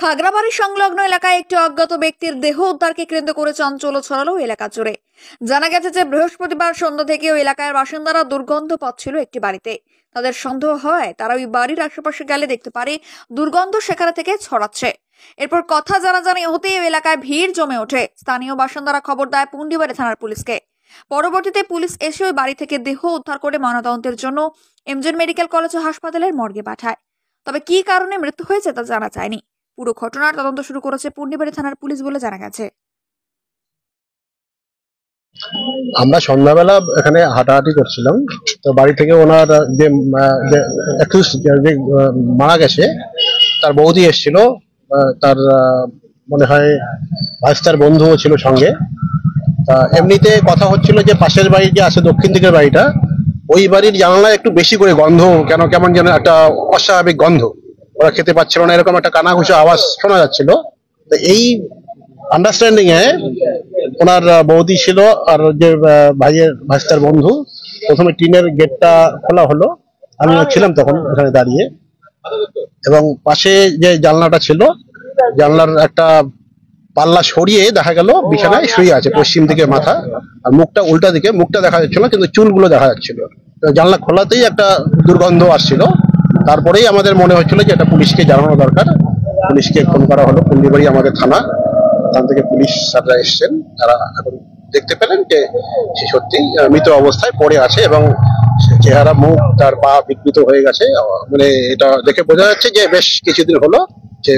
খাগড়াবাড়ি সংলগ্ন এলাকায় একটি অজ্ঞাত ব্যক্তির দেহ উদ্ধারকে কেন্দ্র করে চাঞ্চল্য ছড়ালো এলাকা জুড়ে। জানা গেছে যে বৃহস্পতিবার সন্ধ্যা থেকে ওই এলাকার বাসিন্দারা দুর্গন্ধ পাচ্ছিল একটি বাড়িতে। তাদের সন্দেহ হয় তারা ওই বাড়ির আশেপাশে গেলে দেখতে পারে দুর্গন্ধ সেখানে থেকে ছড়াচ্ছে। এরপর কথা জানাজানি হতেই ওই এলাকায় ভিড় জমে ওঠে। স্থানীয় বাসিন্দারা খবর দেয় পুন্ডিবাড়ি থানার পুলিশকে। পরবর্তীতে পুলিশ এসে ওই বাড়ি থেকে দেহ উদ্ধার করে ময়নাতদন্তের জন্য এমজেন মেডিকেল কলেজ ও হাসপাতালের মর্গে পাঠায়। তবে কি কারণে মৃত্যু হয়েছে তা জানা যায়নি। পুরো ঘটনার তদন্ত শুরু করেছে পুন্ডিবাড়ি থানার পুলিশ বলে জানা গেছে। আমরা সন্ধ্যাবেলা এখানে হাঁটাহাঁটি করছিলাম, তো বাড়ি থেকে ওনার যে মারা গেছে তার বৌদি এসেছিল। তার মনে হয় ভাইস্তার বন্ধুও ছিল সঙ্গে। তা এমনিতে কথা হচ্ছিল যে পাশের বাড়ি যে আছে দক্ষিণ দিকের বাড়িটা, ওই বাড়ির জানালায় একটু বেশি করে গন্ধ, কেমন যেন একটা অস্বাভাবিক গন্ধ, ওরা খেতে পাচ্ছিল না, এরকম একটা কানাঘুষা আওয়াজ শোনা যাচ্ছিল। তো এই আন্ডারস্ট্যান্ডিং এ ওনার বৌদি ছিল আর যে ভাইস্তার বন্ধু, প্রথমে টিনের গেটটা খোলা হলো। আমি ছিলাম তখন এখানে দাঁড়িয়ে, এবং পাশে যে জানলাটা ছিল, জানলার একটা পাল্লা সরিয়ে দেখা গেল বিছানায় শুয়ে আছে, পশ্চিম দিকে মাথা, আর মুখটা উল্টা দিকে, মুখটা দেখা যাচ্ছিল কিন্তু চুলগুলো দেখা যাচ্ছিল। জানলা খোলাতেই একটা দুর্গন্ধ আসছিল। তারপরেই আমাদের মনে হচ্ছিল যে এটা পুলিশকে জানানো দরকার। পুলিশকে ফোন করা হলো, পুন্ডিবাড়ি আমাদের থানা, ওখান থেকে পুলিশ স্যাররা এসছেন। তারা এখন দেখতে পেলেন যে সে সত্যি মৃত অবস্থায় পড়ে আছে, এবং চেহারা, মুখ, তার পা বিকৃত হয়ে গেছে। মানে এটা দেখে বোঝা যাচ্ছে যে বেশ কিছুদিন হলো যে